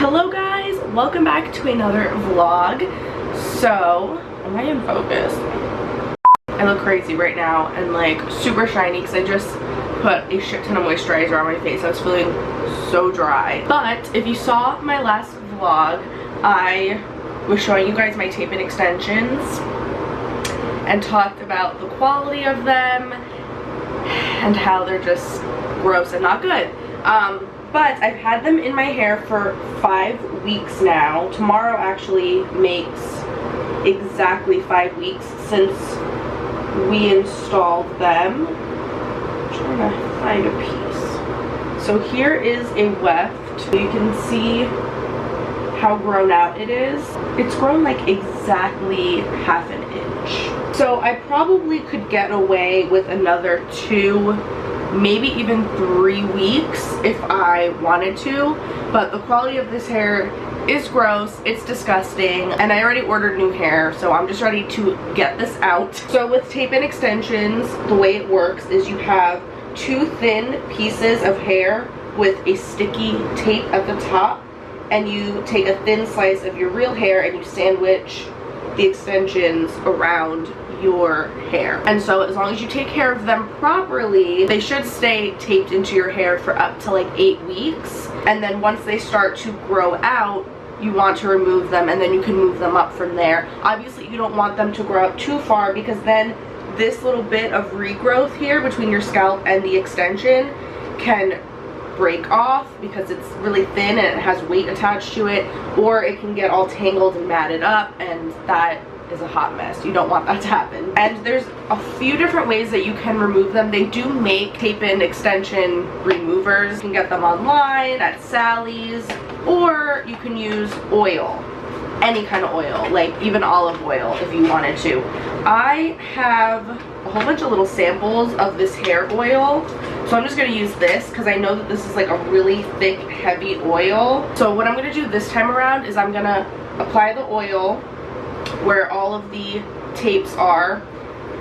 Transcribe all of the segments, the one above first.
Hello guys, welcome back to another vlog. So, am I in focus? I look crazy right now and like super shiny because I just put a shit ton of moisturizer on my face. I was feeling so dry. But if you saw my last vlog, I was showing you guys my tape and extensions and talked about the quality of them and how they're just gross and not good. But I've had them in my hair for 5 weeks now. Tomorrow actually makes exactly 5 weeks since we installed them. I'm trying to find a piece. So here is a weft. You can see how grown out it is. It's grown like exactly ½ an inch. So I probably could get away with another 2, maybe even 3 weeks if I wanted to, but the quality of this hair is gross, it's disgusting, and I already ordered new hair, so I'm just ready to get this out. So with tape and extensions, the way it works is you have 2 thin pieces of hair with a sticky tape at the top, and you take a thin slice of your real hair and you sandwich the extensions around your hair. And so as long as you take care of them properly, they should stay taped into your hair for up to like 8 weeks. And then once they start to grow out, you want to remove them and then you can move them up from there. Obviously you don't want them to grow up too far because then this little bit of regrowth here between your scalp and the extension can break off because it's really thin and it has weight attached to it, or it can get all tangled and matted up, and that is a hot mess. You don't want that to happen. And there's a few different ways that you can remove them. They do make tape and extension removers. You can get them online at Sally's, or you can use oil, any kind of oil, like even olive oil if you wanted to. I have a whole bunch of little samples of this hair oil, so I'm just going to use this because I know that this is like a really thick, heavy oil. So what I'm going to do this time around is I'm going to apply the oil where all of the tapes are,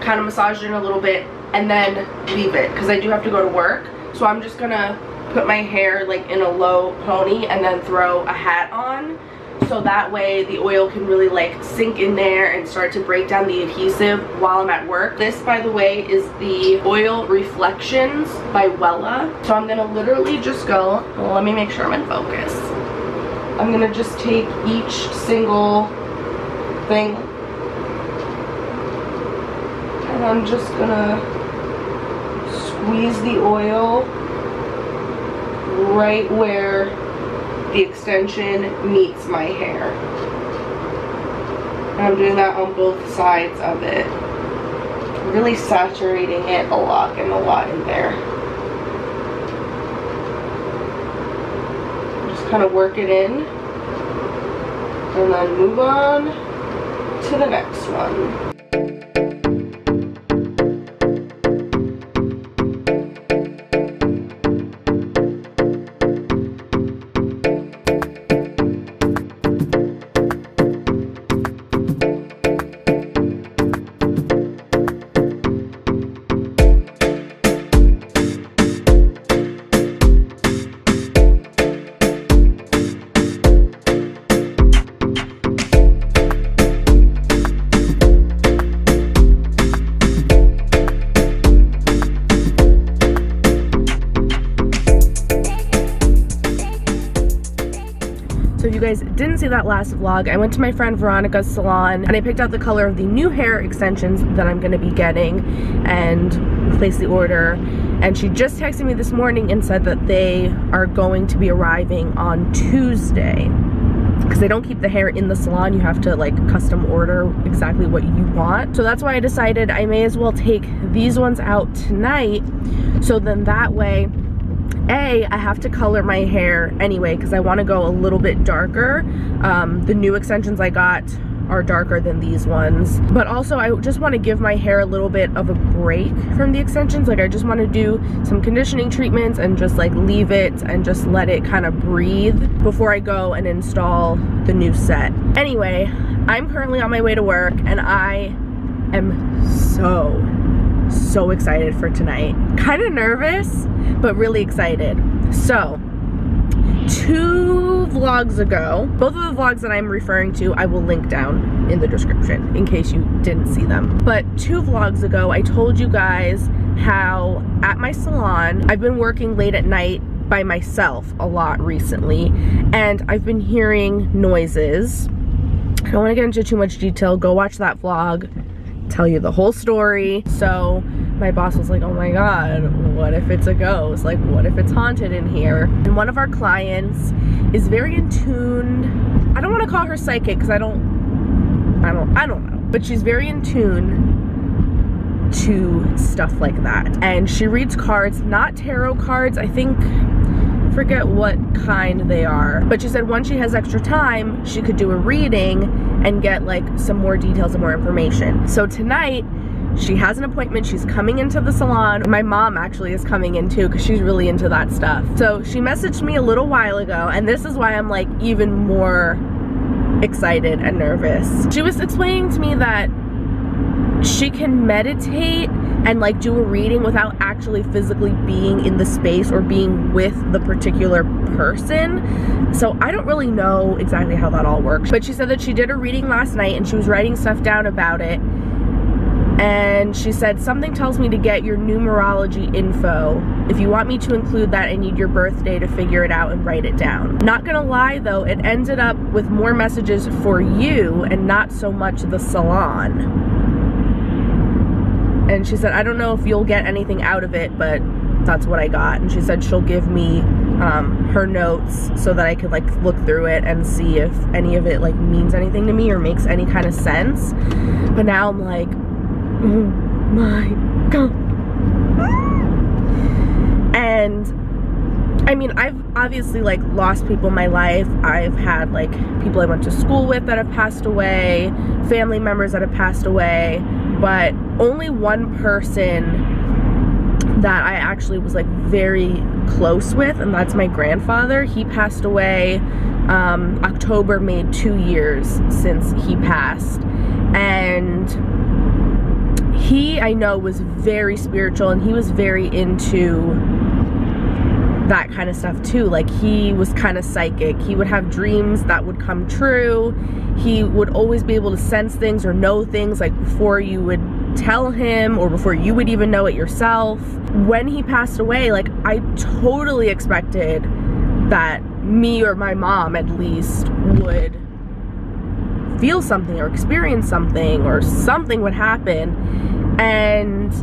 kind of massage it in a little bit, and then leave it because I do have to go to work. So I'm just gonna put my hair like in a low pony and then throw a hat on, so that way the oil can really like sink in there and start to break down the adhesive while I'm at work. This, by the way, is the Oil Reflections by Wella. So I'm gonna literally just go, well, let me make sure I'm in focus. I'm gonna just take each single thing and I'm just gonna squeeze the oil right where the extension meets my hair. And I'm doing that on both sides of it, really saturating it a lot and a lot in there. Just kind of work it in and then move on to the next one. So if you guys didn't see that last vlog, I went to my friend Veronica's salon and I picked out the color of the new hair extensions that I'm going to be getting and placed the order. And she just texted me this morning and said that they are going to be arriving on Tuesday. Because they don't keep the hair in the salon, you have to like custom order exactly what you want. So that's why I decided I may as well take these ones out tonight, so then that way I have to color my hair anyway because I want to go a little bit darker. The new extensions I got are darker than these ones, but also I just want to give my hair a little bit of a break from the extensions. Like I just want to do some conditioning treatments and just like leave it and just let it kind of breathe before I go and install the new set. Anyway, I'm currently on my way to work and I am so excited for tonight. Kind of nervous, but really excited. So 2 vlogs ago, both of the vlogs that I'm referring to, I will link down in the description in case you didn't see them. But 2 vlogs ago, I told you guys how at my salon, I've been working late at night by myself a lot recently, and I've been hearing noises. I don't want to get into too much detail. Go watch that vlog, tell you the whole story. So my boss was like, oh my god, what if it's a ghost? Like, what if it's haunted in here? And one of our clients is very in tune. I don't want to call her psychic because I don't know, but she's very in tune to stuff like that. And she reads cards, not tarot cards. I forget what kind they are, but she said once she has extra time, she could do a reading and get like some more details and more information. So tonight, she has an appointment. She's coming into the salon. My mom actually is coming in too because she's really into that stuff. So she messaged me a little while ago, and this is why I'm like even more excited and nervous. She was explaining to me that she can meditate and like do a reading without actually physically being in the space or being with the particular person. So I don't really know exactly how that all works. But she said that she did a reading last night and she was writing stuff down about it. And she said, something tells me to get your numerology info. If you want me to include that, I need your birthday to figure it out and write it down. Not gonna lie though, it ended up with more messages for you and not so much the salon. And she said, I don't know if you'll get anything out of it, but that's what I got. And she said she'll give me her notes so that I could like look through it and see if any of it like means anything to me or makes any kind of sense. But now I'm like, oh my god. And I mean, I've obviously like lost people in my life. I've had like people I went to school with that have passed away, family members that have passed away, but only one person that I actually was like very close with, and that's my grandfather. He passed away. October made 2 years since he passed, and he, I know, was very spiritual, and he was very into that kind of stuff too. Like, he was kind of psychic. He would have dreams that would come true. He would always be able to sense things or know things like before you would tell him or before you would even know it yourself. When he passed away, like, I totally expected that me or my mom at least would feel something or experience something or something would happen. And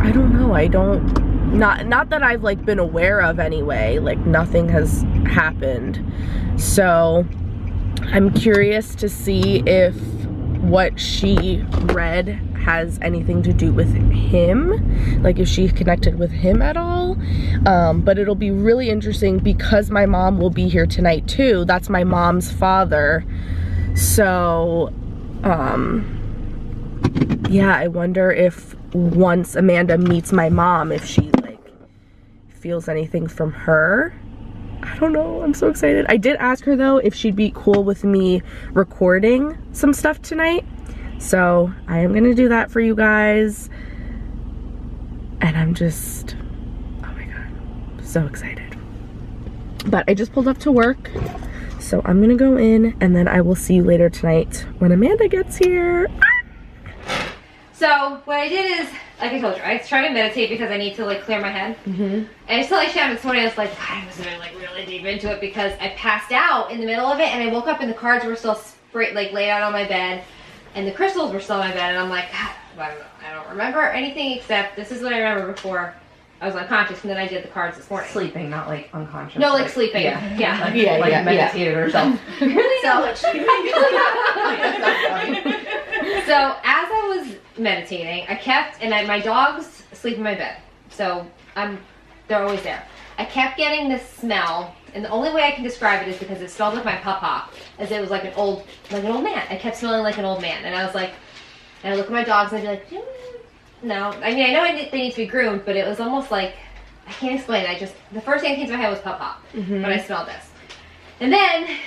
I don't know, not that I've like been aware of anyway, like nothing has happened. So I'm curious to see if what she read has anything to do with him, like if she connected with him at all. But it'll be really interesting because my mom will be here tonight too. That's my mom's father. So yeah, I wonder if once Amanda meets my mom, if she like feels anything from her. I don't know, I'm so excited. I did ask her though if she'd be cool with me recording some stuff tonight. So I am gonna do that for you guys. And I'm just, oh my god, so excited. But I just pulled up to work, so I'm gonna go in and then I will see you later tonight when Amanda gets here. So what I did is, like I told you, I try to meditate because I need to like clear my head. And I just told like Shannon this morning, I was like, God, I was gonna like really deep into it because I passed out in the middle of it and I woke up and the cards were still like laid out on my bed and the crystals were still on my bed, and I'm like, God, I don't remember anything except this is what I remember before I was unconscious, and then I did the cards this morning. Sleeping, not like unconscious. No, like sleeping. Yeah. Like meditated herself. Really so, so as I was meditating, I kept, and my dogs sleep in my bed, so they're always there. I kept getting this smell, and the only way I can describe it is because it smelled like my papa, as it was like an old man. I kept smelling like an old man, and I was like, and I look at my dogs and I'd be like, no. I mean, I know they need to be groomed, but it was almost like, I can't explain it. The first thing that came to my head was papa, but I smelled this. And then,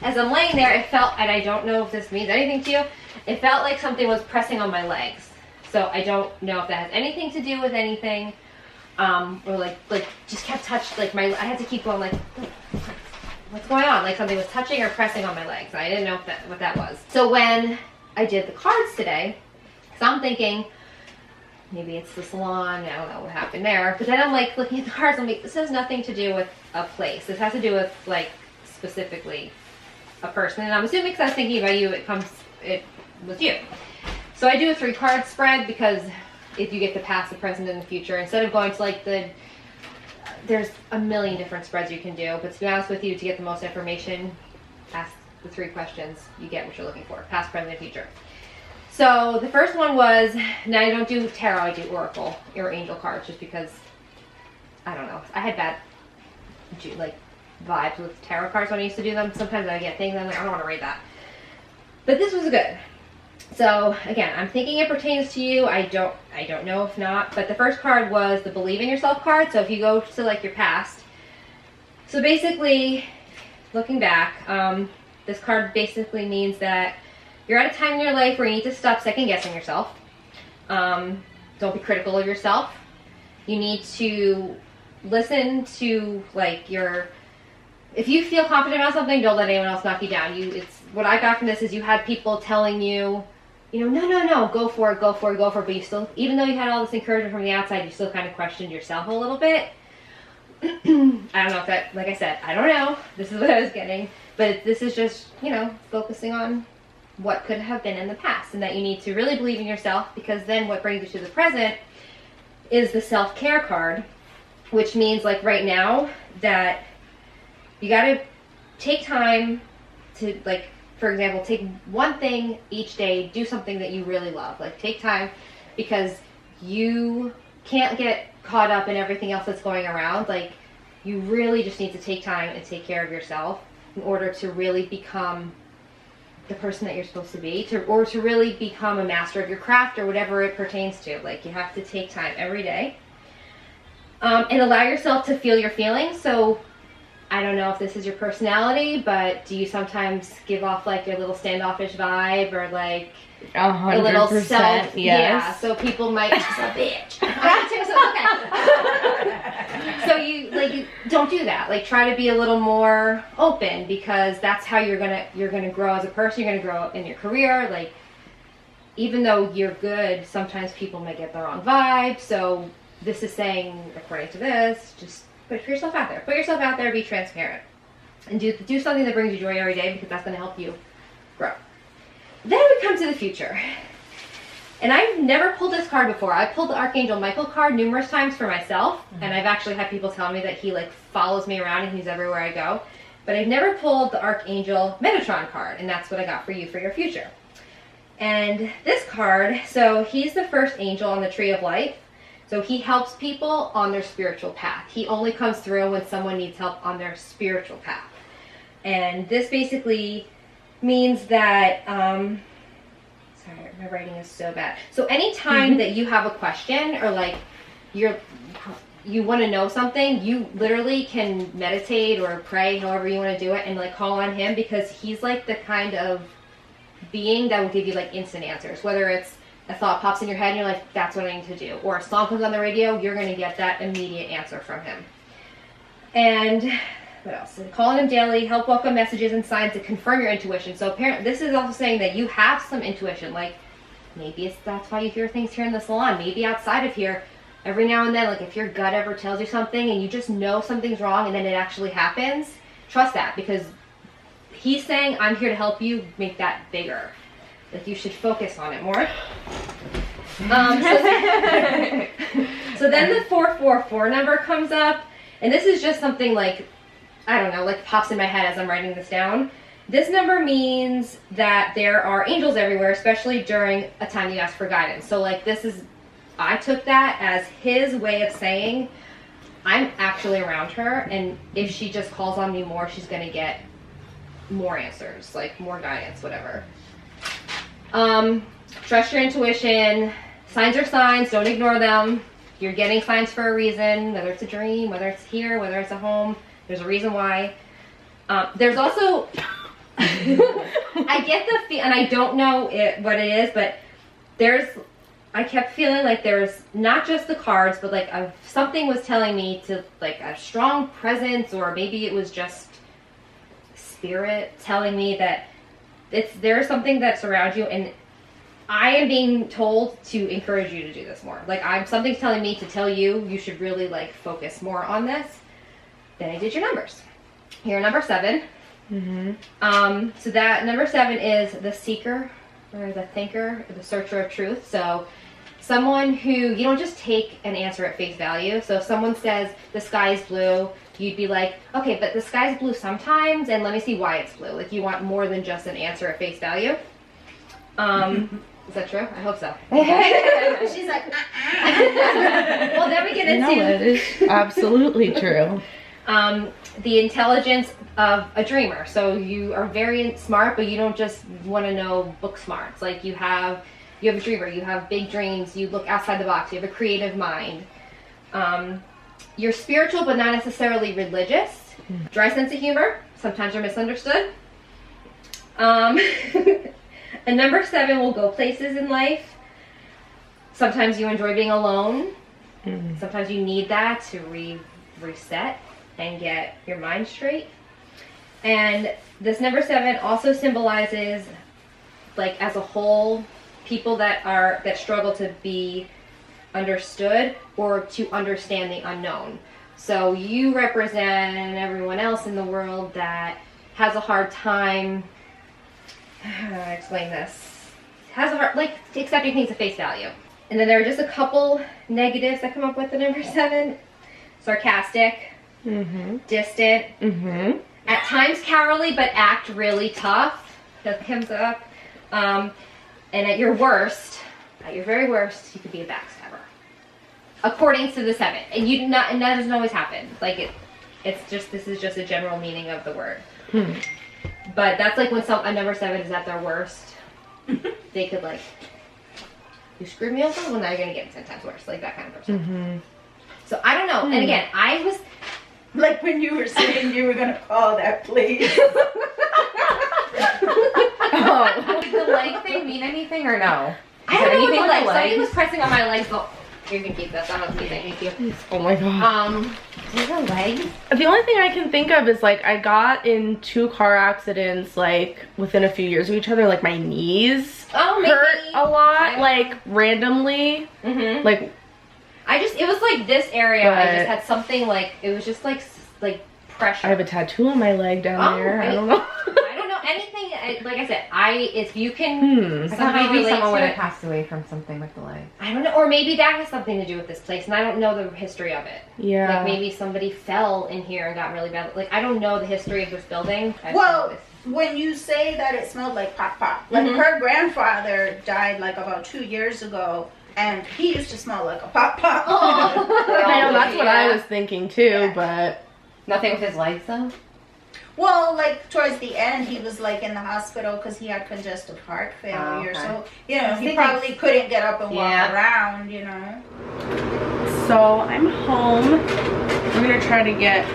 as I'm laying there, it felt, and I don't know if this means anything to you, it felt like something was pressing on my legs. So I don't know if that has anything to do with anything, or like just kept I had to keep going like, what's going on? Like something was touching or pressing on my legs. I didn't know what that was. So when I did the cards today, so I'm thinking, maybe it's the salon, I don't know what happened there. But then I'm like looking at the cards, I'm like, this has nothing to do with a place. This has to do with like specifically a person. And I'm assuming because I was thinking about you, it was you. So I do a 3-card spread because if you get the past, the present, and the future, instead of going to like there's a million different spreads you can do. But to be honest with you, to get the most information, ask the 3 questions, you get what you're looking for, past, present, and future. So the first one was, now I don't do tarot, I do oracle or angel cards just because, I don't know, I had bad like vibes with tarot cards when I used to do them. Sometimes I get things I'm like, I don't want to read that. But this was good. So again, I'm thinking it pertains to you. I don't know if not, but the first card was the believe in yourself card. So if you go to like your past, so basically looking back, this card basically means that you're at a time in your life where you need to stop second guessing yourself. Don't be critical of yourself. You need to listen to like if you feel confident about something, don't let anyone else knock you down. It's what I got from this is you had people telling you, no, go for it, but you still, even though you had all this encouragement from the outside, you still kind of questioned yourself a little bit. I don't know if that, like I said, I don't know. This is what I was getting, but this is just, focusing on what could have been in the past and that you need to really believe in yourself, because then what brings you to the present is the self-care card, which means like right now that you got to take time to, like, for example, take one thing each day, do something that you really love. Like take time, because you can't get caught up in everything else that's going around. Like you really just need to take time and take care of yourself in order to really become the person that you're supposed to be, or to really become a master of your craft or whatever it pertains to. Like you have to take time every day and allow yourself to feel your feelings. So I don't know if this is your personality, but do you sometimes give off like your little standoffish vibe, or like 100%, a little self? yes. Yeah, so people might just a bitch. So you don't do that. Like try to be a little more open, because that's how you're gonna grow as a person. You're gonna grow in your career. Like even though you're good, sometimes people might get the wrong vibe. So this is saying, according to this, just put yourself out there. Put yourself out there, be transparent. And do something that brings you joy every day, because that's going to help you grow. Then we come to the future. And I've never pulled this card before. I pulled the Archangel Michael card numerous times for myself. Mm-hmm. And I've actually had people tell me that he like follows me around and he's everywhere I go. But I've never pulled the Archangel Metatron card. And that's what I got for you for your future. And this card, so he's the first angel on the Tree of Life. So he helps people on their spiritual path. He only comes through when someone needs help on their spiritual path. And this basically means that, sorry, my writing is so bad. So anytime that you have a question, or like you want to know something, you literally can meditate or pray, however you want to do it, and like call on him, because he's like the kind of being that will give you like instant answers. Whether it's a thought pops in your head and you're like, that's what I need to do, or a song comes on the radio, you're going to get that immediate answer from him. And what else? Calling him daily, help welcome messages and signs to confirm your intuition. So apparently this is also saying that you have some intuition. Like maybe that's why you hear things here in the salon, maybe outside of here, every now and then. Like if your gut ever tells you something and you just know something's wrong and then it actually happens, trust that, because he's saying, I'm here to help you make that bigger. Like you should focus on it more. So then the 444 number comes up, and this is just something like, I don't know, like pops in my head as I'm writing this down. This number means that there are angels everywhere, especially during a time you ask for guidance. So like I took that as his way of saying, I'm actually around her, and if she just calls on me more, she's gonna get more answers, like more guidance, whatever. Trust your intuition. Signs are signs, don't ignore them. You're getting signs for a reason, whether it's a dream, whether it's here, whether it's a home. There's a reason why. There's also, I get the feel, and I don't know what it is, but there's I kept feeling like there was not just the cards, but like something was telling me to like a strong presence, or maybe it was just spirit telling me that there's something that surrounds you, and I am being told to encourage you to do this more. Like something's telling me to tell you should really like focus more on this. Then I did your numbers. Here, number 7. So that number 7 is the seeker, or the thinker, or the searcher of truth. So someone who, you don't just take an answer at face value. So if someone says the sky is blue, you'd be like, okay, but the sky's blue sometimes, and let me see why it's blue. Like you want more than just an answer at face value. Is that true? I hope so. She's like, well, then we get into... No, it is absolutely true. The intelligence of a dreamer. So you are very smart, but you don't just want to know book smarts. Like you have a dreamer, you have big dreams, you look outside the box, you have a creative mind. You're spiritual, but not necessarily religious. Dry sense of humor. Sometimes you're misunderstood. And number 7 will go places in life. Sometimes you enjoy being alone. Sometimes you need that to reset and get your mind straight. And this number 7 also symbolizes, like as a whole, people that struggle to be understood or to understand the unknown. So you represent everyone else in the world that has a hard time, how do I explain this? Has a hard, like, accepting things at face value. And then there are just a couple negatives that come up with the number 7. Sarcastic, distant, at times cowardly, but act really tough. That comes up. And at your worst, at your very worst, you could be a backstabber. According to the 7. And that doesn't always happen. Like this is just a general meaning of the word. But that's like when a number 7 is at their worst. They could like, you screwed me over, well now you're gonna get 10 times worse. Like that kind of person. So I don't know. And again, I was like when you were saying you were gonna call that, please. Did the leg thing mean anything or no? I don't know. Anything But, like something legs? was pressing on my legs. But you can keep this. I don't need it. Thank you. Oh my god. Is it legs? The only thing I can think of is like I got in 2 car accidents like within a few years of each other. Like my knees hurt a lot, like randomly. Like it was like this area. I just had something like, it was just like pressure. I have a tattoo on my leg down there. I don't know. I don't know anything. Like I said, if you can I thought somehow maybe relate someone to would have it, passed away from something with the leg. I don't know, or maybe that has something to do with this place, and I don't know the history of it. Yeah. Like maybe somebody fell in here and got really bad. Like I don't know the history of this building. Well, when you say that it smelled like pop pop, like her grandfather died like about 2 years ago, and he used to smell like a pop pop. I know that's what I was thinking too, but Nothing with his legs though? Well, like towards the end, he was like in the hospital because he had congestive heart failure. okay. So, you know, he probably couldn't get up and walk around, you know. so I'm home. I'm gonna try to get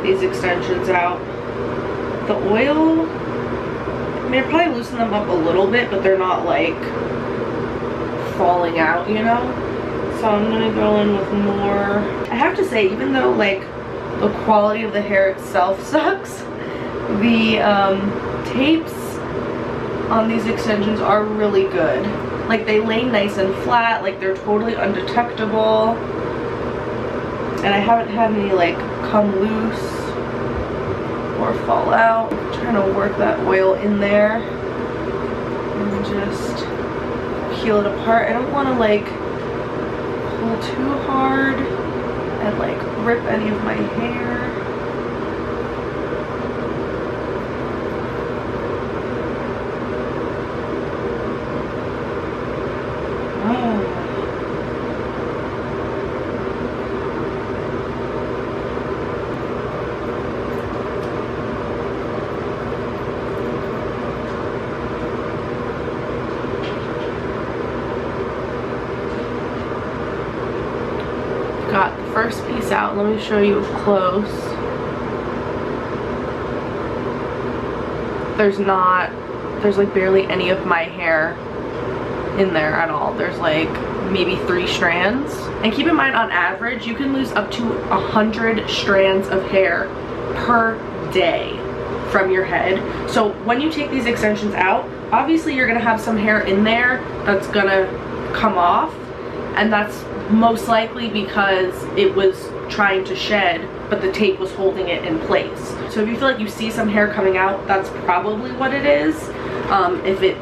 these extensions out. The oil, I mean, I probably loosen them up a little bit, but they're not like falling out, you know? So I'm gonna go in with more. I have to say, even though like the quality of the hair itself sucks, the tapes on these extensions are really good. Like they lay nice and flat, like they're totally undetectable. And I haven't had any like come loose or fall out. I'm trying to work that oil in there and just peel it apart. I don't want to like pull too hard and like rip any of my hair. Got the first piece out. Let me show you up close. There's like barely any of my hair in there at all. There's like maybe 3 strands. And keep in mind, on average, you can lose up to 100 strands of hair per day from your head. So when you take these extensions out, obviously you're gonna have some hair in there that's gonna come off, and that's most likely because it was trying to shed, but the tape was holding it in place. So if you feel like you see some hair coming out, that's probably what it is. If it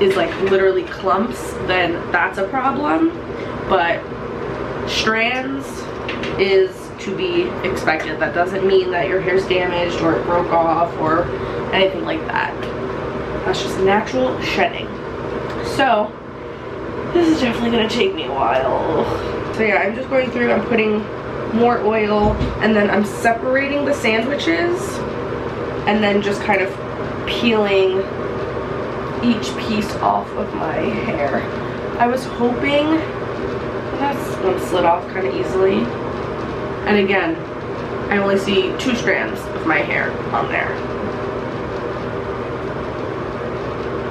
is like literally clumps, then that's a problem. But strands is to be expected. That doesn't mean that your hair's damaged or it broke off or anything like that. That's just natural shedding. So this is definitely gonna take me a while. So yeah, I'm just going through, I'm putting more oil, and then I'm separating the sandwiches and then just kind of peeling each piece off of my hair. I was hoping that's one slid off kind of easily. And again, I only see 2 strands of my hair on there.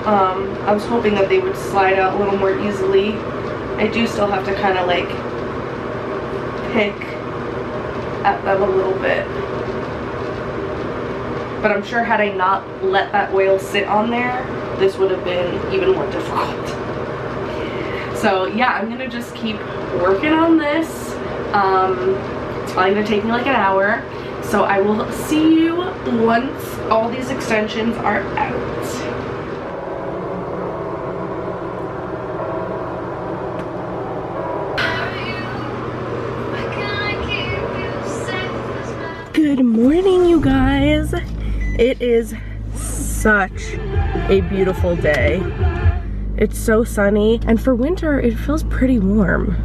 I was hoping that they would slide out a little more easily. I do still have to kind of like pick at them a little bit. But I'm sure had I not let that oil sit on there, this would have been even more difficult. So yeah, I'm gonna just keep working on this. It's probably gonna take me like an hour. So I will see you once all these extensions are out. Good morning, you guys. It is such a beautiful day. It's so sunny, and for winter it feels pretty warm.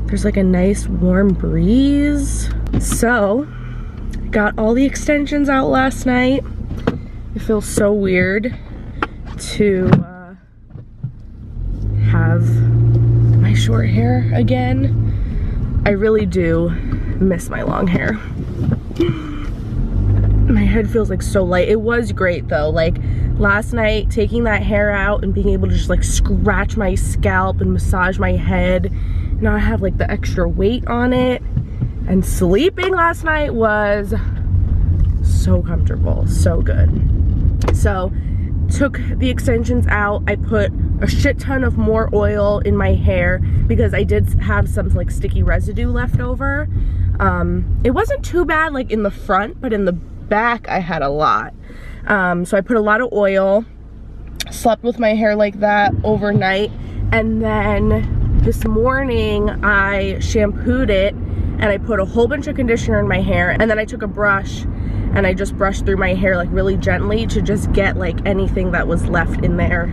There's like a nice warm breeze. So got all the extensions out last night. It feels so weird to have my short hair again. I really do miss my long hair. My head feels like so light. It was great though. Like last night, taking that hair out and being able to just like scratch my scalp and massage my head. Now I have like the extra weight on it. And sleeping last night was so comfortable, so good. So took the extensions out. I put a shit ton of more oil in my hair because I did have some like sticky residue left over. It wasn't too bad like in the front, but in the back I had a lot. So I put a lot of oil, slept with my hair like that overnight, and then this morning I shampooed it and I put a whole bunch of conditioner in my hair, and then I took a brush and I just brushed through my hair like really gently to just get like anything that was left in there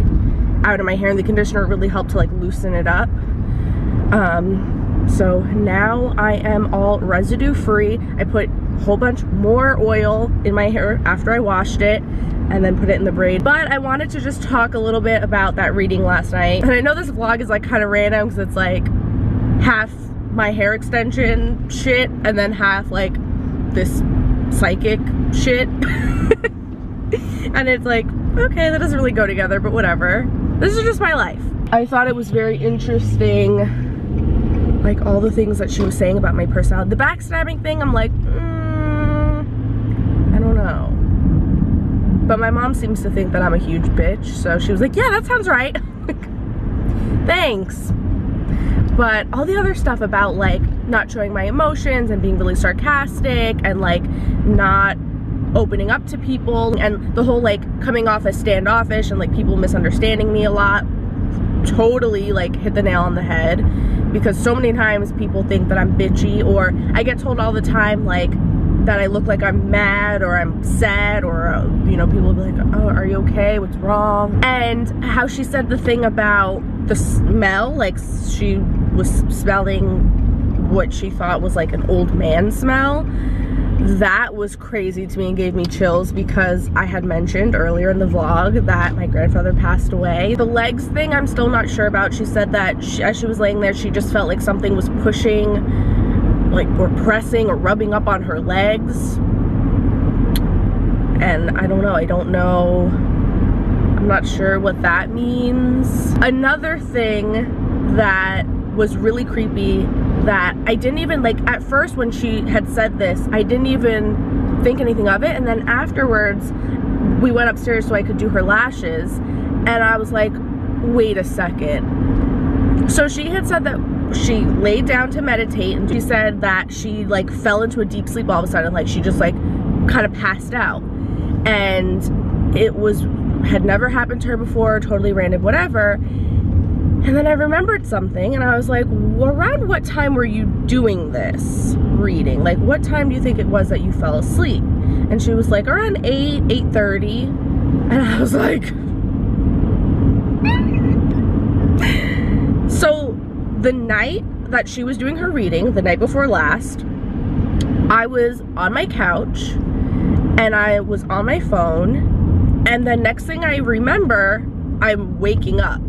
out of my hair, and the conditioner really helped to like loosen it up. So now I am all residue free. I put a whole bunch more oil in my hair after I washed it and then put it in the braid. But I wanted to just talk a little bit about that reading last night. And I know this vlog is like kind of random because it's like half my hair extension shit and then half like this psychic shit. And it's like, okay, that doesn't really go together, but whatever. This is just my life. I thought it was very interesting, like all the things that she was saying about my personality. The backstabbing thing, I'm like, I don't know. But my mom seems to think that I'm a huge bitch, so she was like, yeah, that sounds right. Thanks. But all the other stuff about like not showing my emotions and being really sarcastic and like not opening up to people, and the whole like coming off as standoffish and like people misunderstanding me a lot, totally like hit the nail on the head. Because so many times people think that I'm bitchy, or I get told all the time like that I look like I'm mad or I'm sad, or you know, people will be like, oh, are you okay, what's wrong? And how she said the thing about the smell, like she was smelling what she thought was like an old man smell. That was crazy to me and gave me chills, because I had mentioned earlier in the vlog that my grandfather passed away. The legs thing, I'm still not sure about. She said that as she was laying there, she just felt like something was pushing, like, or pressing or rubbing up on her legs. And I don't know I'm not sure what that means. Another thing that was really creepy that I didn't even, like, at first when she had said this, I didn't even think anything of it, and then afterwards we went upstairs so I could do her lashes, and I was like, wait a second. So she had said that she laid down to meditate, and she said that she like fell into a deep sleep all of a sudden, like she just like kind of passed out, and it had never happened to her before, totally random, whatever. And then I remembered something, and I was like, well, around what time were you doing this reading? Like, what time do you think it was that you fell asleep? And she was like, around 8:30. And I was like, so the night that she was doing her reading, the night before last, I was on my couch, and I was on my phone, and the next thing I remember, I'm waking up.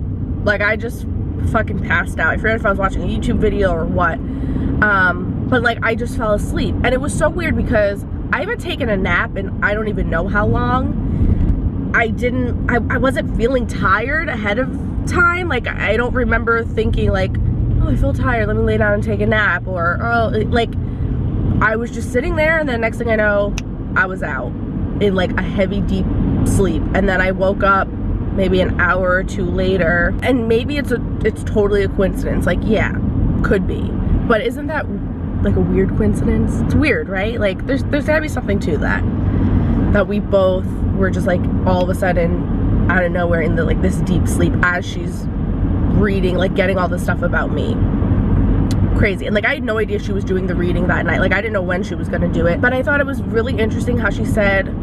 Like, I just fucking passed out. I forget if I was watching a YouTube video or what. But like, I just fell asleep. And it was so weird because I haven't taken a nap in I don't even know how long. I wasn't feeling tired ahead of time. Like, I don't remember thinking like, oh, I feel tired, let me lay down and take a nap. Or, oh, like, I was just sitting there, and then next thing I know, I was out in like a heavy, deep sleep. And then I woke up maybe an hour or two later, and maybe it's totally a coincidence. Like, yeah, could be, but isn't that like a weird coincidence? It's weird, right? Like, there's gotta be something to that we both were just like all of a sudden out of nowhere in the like this deep sleep as she's reading, like getting all this stuff about me. Crazy. And like, I had no idea she was doing the reading that night. Like, I didn't know when she was gonna do it, but I thought it was really interesting how she said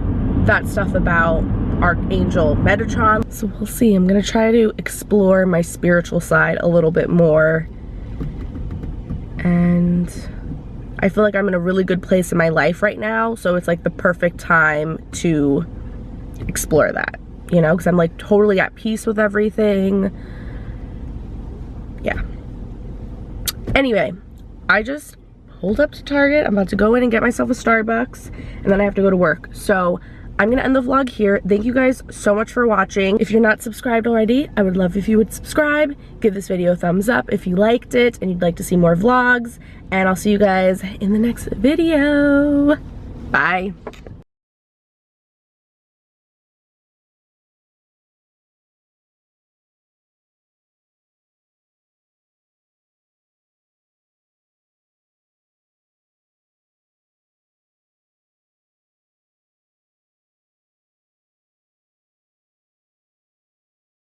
that stuff about Archangel Metatron. So we'll see. I'm gonna try to explore my spiritual side a little bit more, and I feel like I'm in a really good place in my life right now, so it's like the perfect time to explore that, you know, because I'm like totally at peace with everything. Yeah. Anyway, I just pulled up to Target. I'm about to go in and get myself a Starbucks, and then I have to go to work. So I'm gonna end the vlog here. Thank you guys so much for watching. If you're not subscribed already, I would love if you would subscribe. Give this video a thumbs up if you liked it and you'd like to see more vlogs. And I'll see you guys in the next video. Bye.